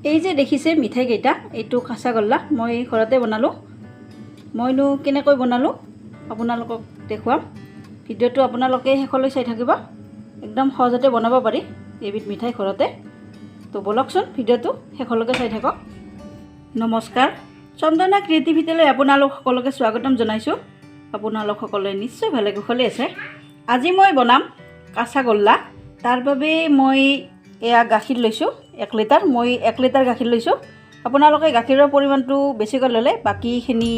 এই যে দেখিছে মিঠাই কেইটা এইটো কাঁচাগোল্লা মই ঘৰতে বনালোঁ। মইনো কেনেকৈ বনালোঁ আপোনালোকক দেখুৱাম। ভিডিঅ'টো আপোনালোকে শেষলৈ চাই থাকিব। একদম সহজতে বনাব পাৰি এইবিধ মিঠাই ঘৰতে। তো বলকচোন ভিডিঅ'টো শেষলৈকে চাই থাকক। নমস্কাৰ, চন্দনা ক্ৰিয়েটিভিটিলৈ আপোনালোক সকলোকে স্বাগতম জনাইছোঁ। আপোনালোক সকলোৱে নিশ্চয় ভালে কুশলে আছে। আজি মই বনাম কাঁচাগোল্লা। তাৰ বাবে মই এয়া গাখীৰ লৈছোঁ 1 লিটাৰ। মই 1 লিটাৰ গাখীৰ লৈছোঁ। আপোনালোকে গাখীৰৰ পৰিমাণটো বেছিকৈ ল'লে বাকীখিনি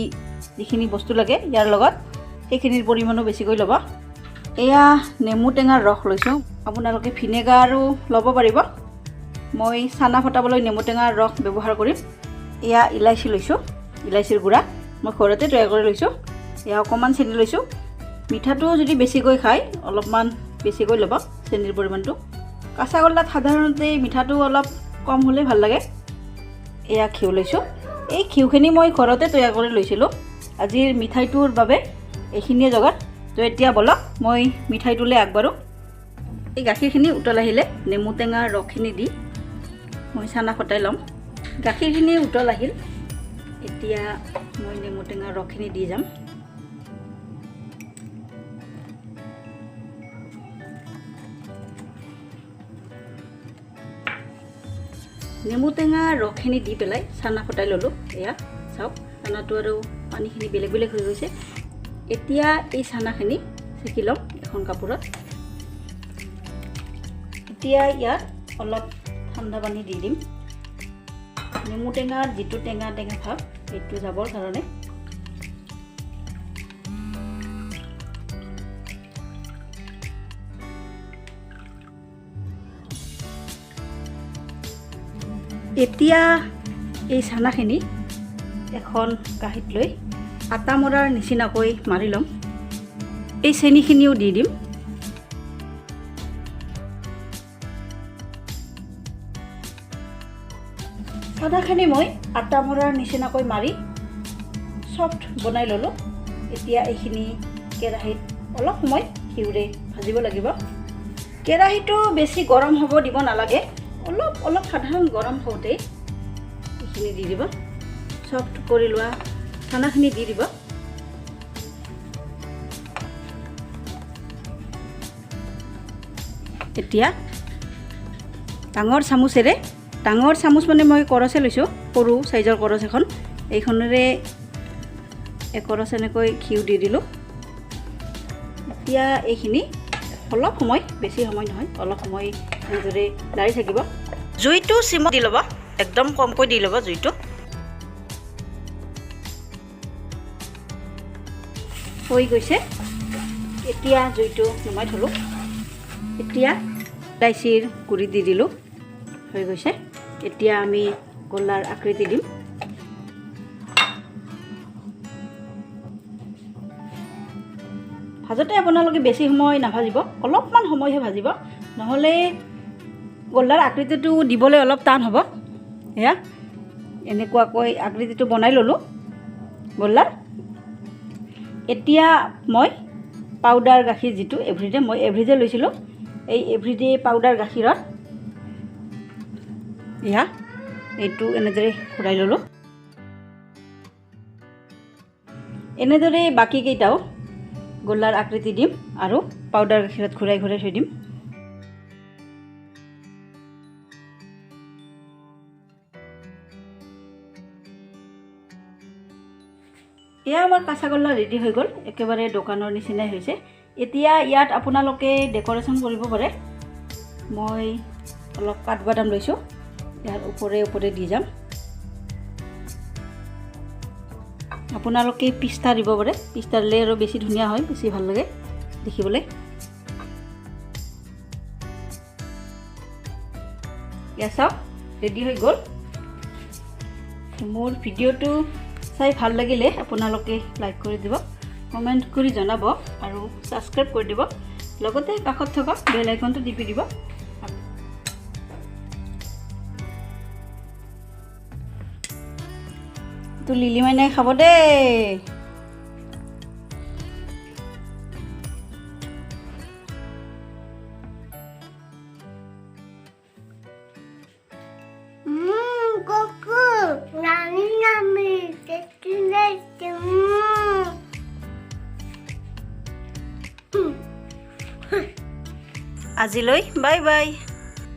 যিখিনি বস্তু লাগে ইয়াৰ লগত সেইখিনিৰ পৰিমাণো বেছিকৈ ল'ব। এয়া নেমু টেঙাৰ ৰস লৈছোঁ। আপোনালোকে ভিনেগাৰো ল'ব পাৰিব। মই চানা ফটাবলৈ নেমু টেঙাৰ ৰস ব্যৱহাৰ কৰিম। এয়া ইলাইচি লৈছোঁ, ইলাইচিৰ গুড়া মই ঘৰতে তৈয়াৰ কৰি লৈছোঁ। এয়া অকণমান চেনি লৈছোঁ। মিঠাটো যদি বেছিকৈ খায় অলপমান বেছিকৈ ল'ব চেনিৰ পৰিমাণটো। কাঁচাগোল্লাত সাধাৰণতে মিঠাটো অলপ কম হ'লে ভাল লাগে। এয়া ঘিউ লৈছোঁ। এই ঘিউখিনি মই ঘৰতে তৈয়াৰ কৰি লৈছিলোঁ আজিৰ মিঠাইটোৰ বাবে। এইখিনিয়ে জগত। তো এতিয়া বলক মই মিঠাইটোলৈ আগবাঢ়োঁ। এই গাখীৰখিনি উতল আহিলে নেমু টেঙাৰ ৰসখিনি দি মই চানা ফটাই ল'ম। গাখীৰখিনি উতল আহিল, এতিয়া মই নেমু টেঙাৰ ৰসখিনি দি যাম। নেমু টেঙা ৰসখিনি দি পেলাই চানা ফটাই ল'লোঁ। এয়া চাওক, চানাটো আৰু পানীখিনি বেলেগ বেলেগ হৈ গৈছে। এতিয়া এই চানাখিনি চেকি ল'ম এখন কাপোৰত। এতিয়া ইয়াত অলপ ঠাণ্ডা পানী দি দিম। নেমু টেঙাৰ যিটো টেঙা টেঙা ভাৱ সেইটো যাবৰ কাৰণে। এতিয়া এই চানাখিনি এখন কাঁহীত লৈ আটা মৰাৰ নিচিনাকৈ মাৰি ল'ম। এই চেনিখিনিও দি দিম। চানাখিনি মই আটা মৰাৰ নিচিনাকৈ মাৰি চফ্ট বনাই ল'লোঁ। এতিয়া এইখিনি কেৰাহীত অলপ সময় ঘিউৰে ভাজিব লাগিব। কেৰাহীটো বেছি গৰম হ'ব দিব নালাগে, অলপ অলপ সাধাৰণ গৰম হওঁতেই এইখিনি দি দিব। চফ্ট কৰি লোৱা চানাখিনি দি দিব। এতিয়া ডাঙৰ চামুচেৰে, ডাঙৰ চামুচ মানে মই কৰচে লৈছোঁ, সৰু চাইজৰ কৰচ এখন, এইখনেৰে একৰচ এনেকৈ ঘিউ দি দিলোঁ। এতিয়া এইখিনি অলপ সময়, বেছি সময় নহয়, অলপ সময় এনেদৰে লাৰি থাকিব। জুইটো চিমত দি ল'ব, একদম কমকৈ দি ল'ব জুইটো। হৈ গৈছে। এতিয়া জুইটো নমাই থলোঁ। এতিয়া ইলাইচিৰ গুড়ি দি দিলোঁ। হৈ গৈছে। এতিয়া আমি গোল্লাৰ আকৃতি দিম। ভাজতে আপোনালোকে বেছি সময় নাভাজিব, অলপমান সময়হে ভাজিব, নহ'লে গোল্লাৰ আকৃতিটো দিবলৈ অলপ টান হ'ব। এয়া এনেকুৱাকৈ আকৃতিটো বনাই ল'লোঁ গোল্লাৰ। এতিয়া মই পাউডাৰ গাখীৰ যিটো এভৰিডে, মই এভৰিডে লৈছিলোঁ, এই এভৰিডে পাউডাৰ গাখীৰত এয়া এইটো এনেদৰে ঘূৰাই ল'লোঁ। এনেদৰে বাকীকেইটাও গোল্লাৰ আকৃতি দিম আৰু পাউডাৰ গাখীৰত ঘূৰাই ঘূৰাই থৈ দিম। এয়া আমাৰ কাঁচাগোল্লা ৰেডি হৈ গ'ল। একেবাৰে দোকানৰ নিচিনাই হৈছে। এতিয়া ইয়াত আপোনালোকে ডেক'ৰেশ্যন কৰিব পাৰে। মই অলপ কাঠবাদাম লৈছোঁ, ইয়াৰ ওপৰে ওপৰে দি যাম। আপোনালোকে পিস্তা দিব পাৰে, পিস্তা দিলে আৰু বেছি ধুনীয়া হয়, বেছি ভাল লাগে দেখিবলৈ। এয়া চাওক, ৰেডি হৈ গ'ল। মোৰ ভিডিঅ'টো চাই ভাল লাগিলে আপোনালোকে লাইক কৰি দিব, কমেণ্ট কৰি জনাব আৰু ছাবস্ক্ৰাইব কৰি দিব। লগতে কাষত থকা বেল আইকনটো টিপি দিব। তো লিলি মাইনাই খাব দেই। আজিলৈ বাই বাই।